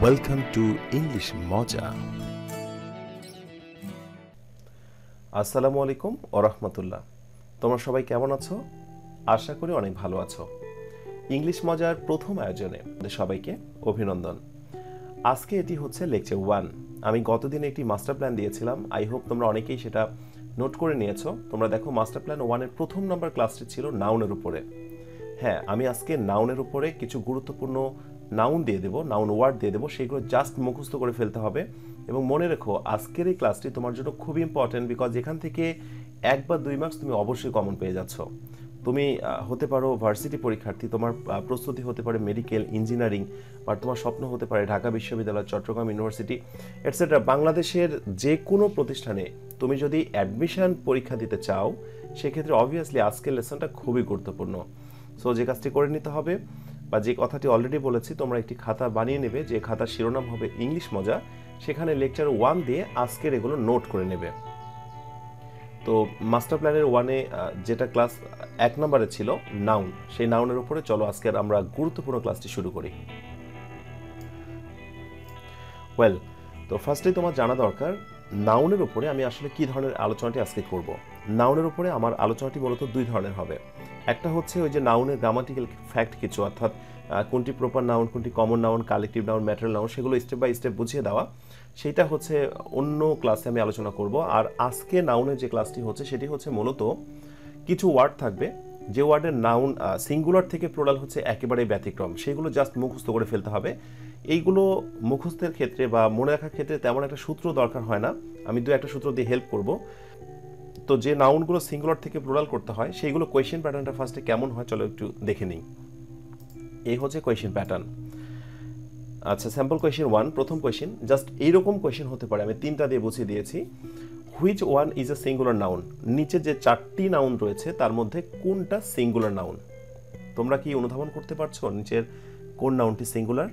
Welcome to English Moja. আসসালামু আলাইকুম ওয়া রাহমাতুল্লাহ। তোমরা সবাই কেমন আছো? আশা করি অনেক ভালো আছো। ইংলিশ মজার প্রথম আয়োজনে সবাইকে অভিনন্দন। আজকে এটি হচ্ছে লেকচার 1। আমি গতদিন একটি মাস্টার প্ল্যান দিয়েছিলাম। আই হোপ তোমরা অনেকেই সেটা নোট করে নিয়েছো। তোমরা দেখো মাস্টার প্ল্যান 1 এর প্রথম নাম্বার ক্লাসটি ছিল নাউনের উপরে। হ্যাঁ, আমি আজকে নাউনের উপরে কিছু গুরুত্বপূর্ণ নাউন দিয়ে দেবো, নাউন ওয়ার্ড দিয়ে দেবো, সেগুলো জাস্ট মুখস্থ করে ফেলতে হবে। এবং মনে রেখো আজকের এই ক্লাসটি তোমার জন্য খুব ইম্পর্টেন্ট, বিকজ এখান থেকে 1 বা 2 মার্কস তুমি অবশ্যই কমন পেয়ে যাচ্ছ। তুমি হতে পারো ভার্সিটি পরীক্ষার্থী, তোমার প্রস্তুতি হতে পারে মেডিকেল, ইঞ্জিনিয়ারিং, বা তোমার স্বপ্ন হতে পারে ঢাকা বিশ্ববিদ্যালয়, চট্টগ্রাম ইউনিভার্সিটি এটসেট্রা। বাংলাদেশের যে কোনো প্রতিষ্ঠানে তুমি যদি অ্যাডমিশন পরীক্ষা দিতে চাও, সেক্ষেত্রে অবভিয়াসলি আজকের লেসনটা খুবই গুরুত্বপূর্ণ। সো যে কাজটি করে নিতে হবে, বা যে কথাটি অলরেডি বলেছি, তোমরা একটি খাতা বানিয়ে নেবে, যে খাতার শিরোনাম হবে ইংলিশ মজা। সেখানে লেকচার 1 দিয়ে আজকের এগুলো নোট করে নেবে। তো মাস্টার প্ল্যানের 1-এ যেটা ক্লাস 1 নম্বরে ছিল নাউন, সেই নাউনের উপরে চলো আজকের আমরা গুরুত্বপূর্ণ ক্লাসটি শুরু করি। ওয়েল, তো ফার্স্টে তোমার জানা দরকার নাউনের উপরে আমি আসলে কি ধরনের আলোচনাটি আজকে করব। নাউনের উপরে আমার আলোচনাটি মূলত 2 ধরনের হবে। একটা হচ্ছে ওই যে নাউনের গ্রামাটিক্যাল ফ্যাক্ট কিছু, অর্থাৎ কোনটি প্রপার নাউন, কোনটি common noun, collective noun, material noun, সেগুলো স্টেপ বাই স্টেপ বুঝিয়ে দেওয়া। সেইটা হচ্ছে অন্য ক্লাসে আমি আলোচনা করব। আর আজকে নাউনের যে ক্লাসটি হচ্ছে সেটি হচ্ছে মূলত কিছু ওয়ার্ড থাকবে, যে ওয়ার্ডের নাউন সিঙ্গুলার থেকে প্লুরাল হচ্ছে একেবারে ব্যতিক্রম, সেগুলো জাস্ট মুখস্থ করে ফেলতে হবে। এইগুলো মুখস্থের ক্ষেত্রে বা মনে রাখার ক্ষেত্রে তেমন একটা সূত্র দরকার হয় না, আমি 2-1টা সূত্র দিয়ে হেল্প করব। তো যে নাউনগুলো সিঙ্গুলার থেকে প্লুরাল করতে হয়, সেইগুলো কোয়েশ্চেন প্যাটার্নটা ফার্স্টে কেমন হয় চলো একটু দেখে নিই। এই হচ্ছে কোয়েশ্চেন প্যাটার্ন। আচ্ছা, স্যাম্পল কোয়েশ্চেন 1, প্রথম কোয়েশ্চেন জাস্ট এইরকম কোয়েশ্চেন হতে পারে, আমি 3টা দিয়ে বুঝিয়ে দিয়েছি। Which one is a singular noun? নিচে যে 4টি নাউন রয়েছে তার মধ্যে কোনটা সিঙ্গুলার নাউন? তোমরা কি অনুধাবন করতে পারছো নিচের কোন নাউনটি সিঙ্গুলার?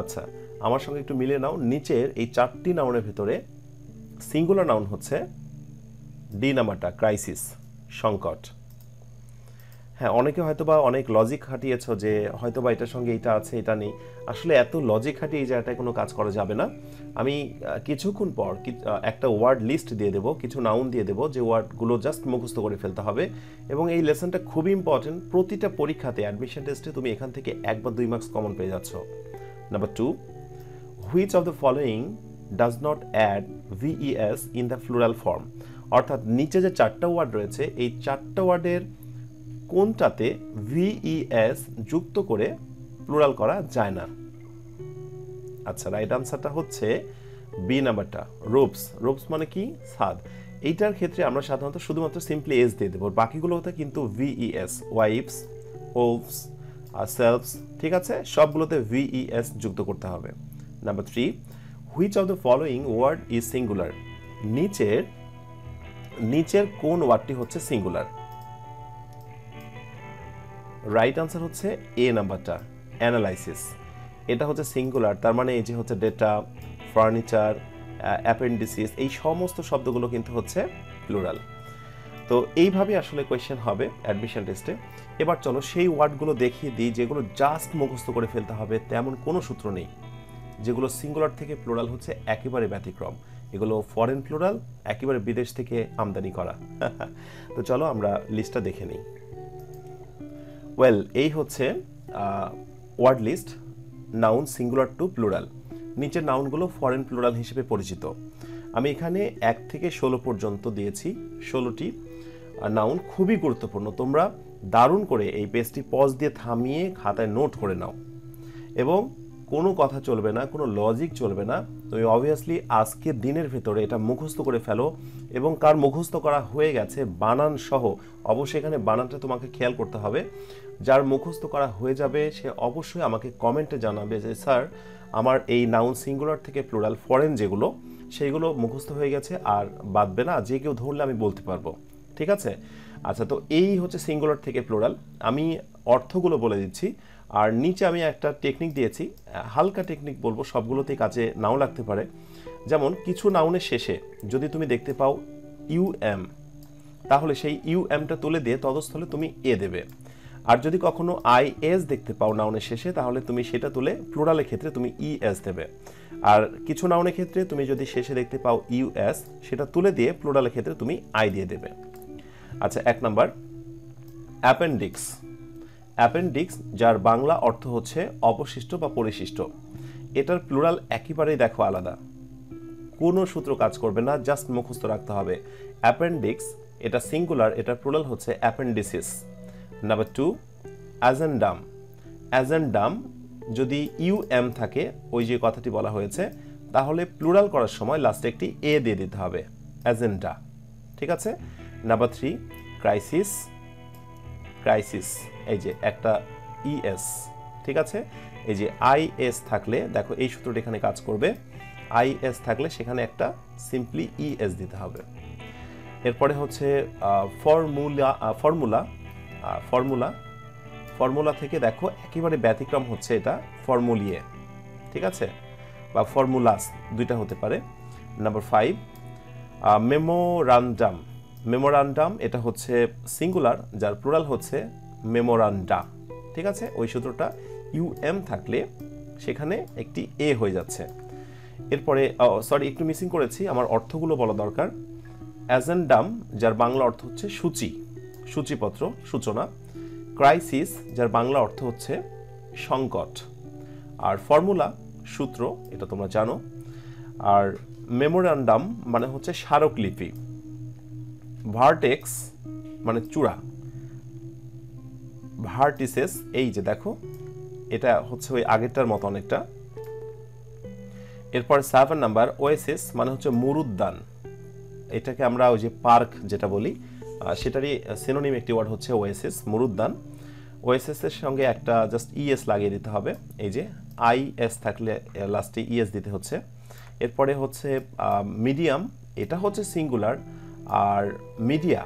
আচ্ছা, আমার সঙ্গে একটু মিলিয়ে নাও। নিচের এই 4টি নাউনের ভিতরে সিঙ্গুলার নাউন হচ্ছে ডি নাম্বারটা, ক্রাইসিস, সংকট। হ্যাঁ, অনেকে হয়তোবা অনেক লজিক খাটিয়েছ যে হয়তোবা এটার সঙ্গে এটা আছে এটা নেই। আসলে এত লজিক খাটিয়ে এই জায়গাটায় কোনো কাজ করা যাবে না। আমি কিছুক্ষণ পর একটা ওয়ার্ড লিস্ট দিয়ে দেবো, কিছু নাউন দিয়ে দেবো, যে ওয়ার্ডগুলো জাস্ট মুখস্থ করে ফেলতে হবে। এবং এই লেসনটা খুবই ইম্পর্টেন্ট, প্রতিটা পরীক্ষাতে অ্যাডমিশন টেস্টে তুমি এখান থেকে 1 বা 2 মার্কস কমন পেয়ে যাচ্ছ। Number 2, which of the following does not add V E S in the plural form? অর্থাৎ নিচে যে 4টা ওয়ার্ড রয়েছে, এই 4টা ওয়ার্ডের কোনটাতে ভিইএস যুক্ত করে প্লুরাল করা যায় না? আচ্ছা, রাইট আনসারটা হচ্ছে বি নাম্বারটা, রোবস। রোবস মানে কি? ছাদ। এইটার ক্ষেত্রে আমরা সাধারণত শুধুমাত্র সিম্পলি এস দিয়ে দেবো, বাকিগুলোতে কিন্তু ভিইএস, ওয়াইফস, ওভস, সেলফস, ঠিক আছে, সবগুলোতে ভিইএস যুক্ত করতে হবে। Number 3, which of the following word is singular? নিচের কোন ওয়ার্ডটি হচ্ছে সিঙ্গুলার? রাইট আনসার হচ্ছে এ নাম্বারটা, অ্যানালাইসিস। এটা হচ্ছে সিঙ্গুলার, তার মানে এই যে হচ্ছে ডেটা, ফার্নিচার, অ্যাপেন্ডিসিস, এই সমস্ত শব্দগুলো কিন্তু হচ্ছে প্লুরাল। তো এইভাবে আসলে কোয়েশ্চেন হবে অ্যাডমিশন টেস্টে। এবার চলো সেই ওয়ার্ডগুলো দেখিয়ে দিই যেগুলো জাস্ট মুখস্থ করে ফেলতে হবে, তেমন কোনো সূত্র নেই, যেগুলো সিঙ্গুলার থেকে প্লুরাল হচ্ছে একেবারে ব্যতিক্রম। এগুলো ফরেন প্লুরাল, একেবারে বিদেশ থেকে আমদানি করা। তো চলো আমরা লিস্টটা দেখে নিই। ওয়েল, এই হচ্ছে word list, noun singular to plural. নিচের নাউনগুলো ফরেন প্লুরাল হিসেবে পরিচিত। আমি এখানে 1 থেকে 16 পর্যন্ত দিয়েছি, 16টি নাউন খুবই গুরুত্বপূর্ণ। তোমরা দারুণ করে এই পেজটি পজ দিয়ে থামিয়ে খাতায় নোট করে নাও, এবং কোনো কথা চলবে না, কোনো লজিক চলবে না। তুমি অবভিয়াসলি আজকের দিনের ভেতরে এটা মুখস্থ করে ফেলো, এবং কার মুখস্থ করা হয়ে গেছে বানান সহ, অবশ্যই এখানে বানানটা তোমাকে খেয়াল করতে হবে। যার মুখস্থ করা হয়ে যাবে সে অবশ্যই আমাকে কমেন্টে জানাবে যে স্যার আমার এই নাউন সিঙ্গুলার থেকে প্লুরাল ফরেন যেগুলো, সেইগুলো মুখস্থ হয়ে গেছে, আর বাদবে না, যে কেউ ধরলে আমি বলতে পারবো, ঠিক আছে? আচ্ছা, তো এই হচ্ছে সিঙ্গুলার থেকে প্লুরাল। আমি অর্থগুলো বলে দিচ্ছি, আর নিচে আমি একটা টেকনিক দিয়েছি, হালকা টেকনিক বলবো, সবগুলোতেই কাজে নাও লাগতে পারে। যেমন কিছু নাউনের শেষে যদি তুমি দেখতে পাও ইউএম, তাহলে সেই ইউএমটা তুলে দিয়ে তদস্থলে তুমি এ দেবে। আর যদি কখনো আইএস দেখতে পাও নাউনের শেষে তাহলে তুমি সেটা তুলে প্লুরালের ক্ষেত্রে তুমি ইএস দেবে। আর কিছু নাউনের ক্ষেত্রে তুমি যদি শেষে দেখতে পাও ইউএস সেটা তুলে দিয়ে প্লুরালের ক্ষেত্রে তুমি আই দিয়ে দেবে। আচ্ছা, 1 নাম্বার অ্যাপেন্ডিক্স। অ্যাপেন্ডিক্স যার বাংলা অর্থ হচ্ছে অবশিষ্ট বা পরিশিষ্ট, এটার প্লুরাল একেবারেই দেখো আলাদা, কোনো সূত্র কাজ করবে না, জাস্ট মুখস্থ রাখতে হবে। অ্যাপেন্ডিক্স এটা সিঙ্গুলার, এটার প্লুরাল হচ্ছে অ্যাপেন্ডিসিস। নাম্বার 2 অ্যাজেন্ডাম। অ্যাজেন্ডাম যদি ইউএম থাকে, ওই যে কথাটি বলা হয়েছে, তাহলে প্লুরাল করার সময় লাস্টে একটি এ দিয়ে দিতে হবে, অ্যাজেন্ডা। ঠিক আছে। Number 3 crisis. ক্রাইসিস এই যে একটা ইএস, ঠিক আছে। এই যে আইএস থাকলে দেখো এই সূত্রটি এখানে কাজ করবে, আইএস থাকলে সেখানে একটা সিম্পলি ইএস দিতে হবে। এরপরে হচ্ছে ফর্মুলা। ফর্মুলা ফর্মুলা ফর্মুলা থেকে দেখো একেবারে ব্যতিক্রম হচ্ছে এটা ফর্মুলিয়ে, ঠিক আছে, বা ফর্মুলাস দুইটা হতে পারে। Number 5 memorandum. মেমোরান্ডাম এটা হচ্ছে সিঙ্গুলার, যার প্লুরাল হচ্ছে মেমোরান্ডা, ঠিক আছে। ওই সূত্রটা ইউএম থাকলে সেখানে একটি এ হয়ে যাচ্ছে। এরপরে সরি একটু মিসিং করেছি, আমার অর্থগুলো বলা দরকার। অ্যাজেন্ডাম যার বাংলা অর্থ হচ্ছে সূচি, সূচিপত্র, সূচনা। ক্রাইসিস যার বাংলা অর্থ হচ্ছে সংকট। আর ফর্মুলা সূত্র, এটা তোমরা জানো। আর মেমোরান্ডাম মানে হচ্ছে স্মারকলিপি। ভার্টেক্স মানে চূড়া। ভার্টিসেস এই যে দেখো এটা হচ্ছে ওই আগেরটার মতো অনেকটা। এরপর 7 নাম্বার ওয়েসিস মানে হচ্ছে মরুদ্যান। এটাকে আমরা ওই যে পার্ক যেটা বলি সেটারই সিনোনিম একটি ওয়ার্ড হচ্ছে ওয়েসিস, মরুদ্যান। ওয়েসিসের সঙ্গে একটা জাস্ট ইএস লাগিয়ে দিতে হবে, এই যে আইএস থাকলে লাস্টে ইএস দিতে হচ্ছে। এরপরে হচ্ছে মিডিয়াম, এটা হচ্ছে সিঙ্গুলার, আর মিডিয়া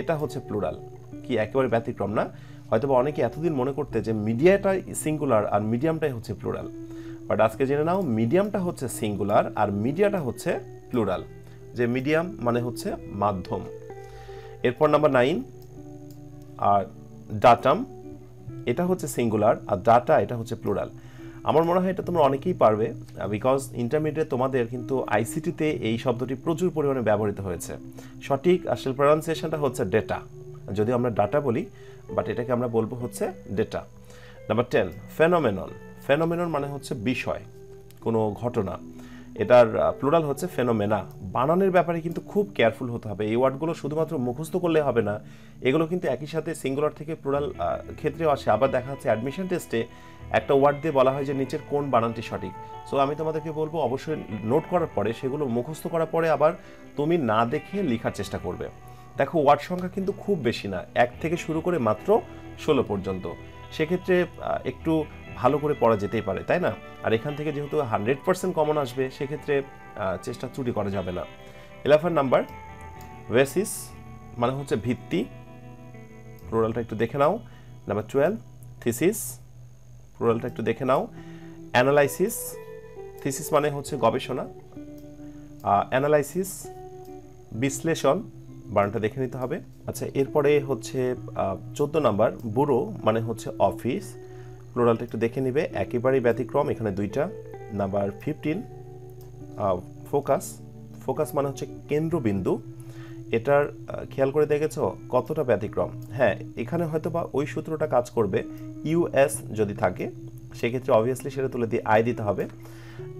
এটা হচ্ছে প্লুরাল। কি একেবারে ব্যতিক্রম না? হয়তো অনেকে এতদিন মনে করতে যে মিডিয়াটাই সিঙ্গুলার আর মিডিয়ামটাই হচ্ছে প্লুরাল, বাট আজকে জেনে নাও মিডিয়ামটা হচ্ছে সিঙ্গুলার আর মিডিয়াটা হচ্ছে প্লুরাল, যে মিডিয়াম মানে হচ্ছে মাধ্যম। এরপর নাম্বার 9 আর ডাটাম, এটা হচ্ছে সিঙ্গুলার আর ডাটা এটা হচ্ছে প্লুরাল। আমার মনে হয় এটা তোমরা অনেকেই পারবে, বিকজ ইন্টারমিডিয়েট তোমাদের কিন্তু আইসিটিতে এই শব্দটি প্রচুর পরিমাণে ব্যবহৃত হয়েছে। সঠিক আসল প্রনাউন্সিয়েশনটা হচ্ছে ডেটা, যদিও আমরা ডাটা বলি, বাট এটাকে আমরা বলবো হচ্ছে ডেটা। Number 10 phenomenon. ফেনোমেনন মানে হচ্ছে বিষয়, কোনো ঘটনা। এটার প্লুরাল হচ্ছে ফেনোমেনা। বানানের ব্যাপারে কিন্তু খুব কেয়ারফুল হতে হবে, এই ওয়ার্ডগুলো শুধুমাত্র মুখস্থ করলে হবে না, এগুলো কিন্তু একই সাথে সিঙ্গুলার থেকে প্লুরাল ক্ষেত্রেও আসে। আবার দেখা যাচ্ছে অ্যাডমিশন টেস্টে একটা ওয়ার্ড দিয়ে বলা হয় যে নিচের কোন বানানটি সঠিক। সো আমি তোমাদেরকে বলবো অবশ্যই নোট করার পরে, সেগুলো মুখস্থ করার পরে আবার তুমি না দেখে লেখার চেষ্টা করবে। দেখো ওয়ার্ড সংখ্যা কিন্তু খুব বেশি না, 1 থেকে শুরু করে মাত্র 16 পর্যন্ত, সেক্ষেত্রে একটু ভালো করে পড়া যেতেই পারে, তাই না? আর এখান থেকে যেহেতু 100% কমন আসবে, সেক্ষেত্রে চেষ্টা ত্রুটি করা যাবে না। 11 নাম্বার বেসিস মানে হচ্ছে ভিত্তি, প্লুরালটা একটু দেখে নাও। নাম্বার 12 থিসিস, প্লুরালটা একটু দেখে নাও। অ্যানালাইসিস, থিসিস মানে হচ্ছে গবেষণা, অ্যানালাইসিস বিশ্লেষণ, বানানটা দেখে নিতে হবে। আচ্ছা, এরপরে হচ্ছে 14 নাম্বার ব্যুরো মানে হচ্ছে অফিস, প্লুরালটা একটু দেখে নিবে, একেবারেই ব্যতিক্রম, এখানে 2টা। Number 15 focus. ফোকাস মানে হচ্ছে কেন্দ্রবিন্দু, এটার খেয়াল করে দেখেছো কতটা ব্যতিক্রম? হ্যাঁ, এখানে হয়তো বা ওই সূত্রটা কাজ করবে, ইউএস যদি থাকে সেক্ষেত্রে অবভিয়াসলি সেটা তুলে দিয়ে আই দিতে হবে।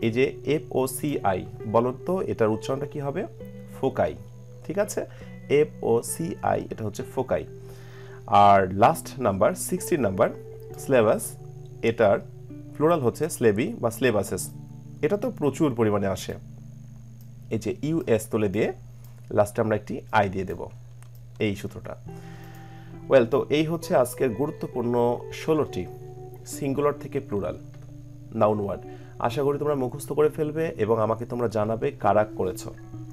এই যে FOCI বলো তো এটার উচ্চারণটা কি হবে? ফোকাই, ঠিক আছে। FOCI এটা হচ্ছে ফোকাই। আর লাস্ট নাম্বার 16 নাম্বার সিলেবাস, এটার প্লুরাল হচ্ছে স্লেবি বা স্লেবাসেস, এটা তো প্রচুর পরিমাণে আসে। এই যে ইউএস তুলে দিয়ে লাস্টে আমরা একটি আই দিয়ে দেব, এই সূত্রটা। ওয়েল, তো এই হচ্ছে আজকের গুরুত্বপূর্ণ 16টি সিঙ্গুলার থেকে প্লুরাল নাউন ওয়ার্ড। আশা করি তোমরা মুখস্থ করে ফেলবে এবং আমাকে তোমরা জানাবে কারা করেছো।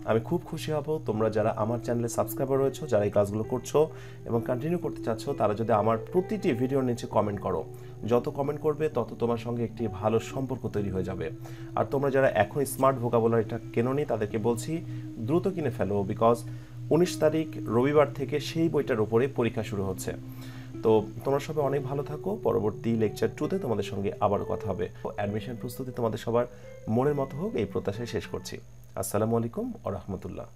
আমি খুব খুশি হব তোমরা যারা আমার চ্যানেলে সাবস্ক্রাইবার রয়েছো, যারা এই ক্লাসগুলো করছো এবং কন্টিনিউ করতে চাচ্ছ, তারা যদি আমার প্রতিটি ভিডিওর নিচে কমেন্ট করো। যত কমেন্ট করবে তত তোমার সঙ্গে একটি ভালো সম্পর্ক তৈরি হয়ে যাবে। আর তোমরা যারা এখন স্মার্ট ভোকাবুলারিটা কেনোনি তাদেরকে বলছি দ্রুত কিনে ফেলো, বিকজ 19 তারিখ রবিবার থেকে সেই বইটার উপরে পরীক্ষা শুরু হচ্ছে। তো তোমরা সবাই অনেক ভালো থাকো। পরবর্তী লেকচার 2-তে তোমাদের সঙ্গে আবারও কথা হবে। অ্যাডমিশন প্রস্তুতি তোমাদের সবার মনের মতো হোক এই প্রত্যাশায় শেষ করছি। আসসালামু আলাইকুম ওয়া রাহমাতুল্লাহ।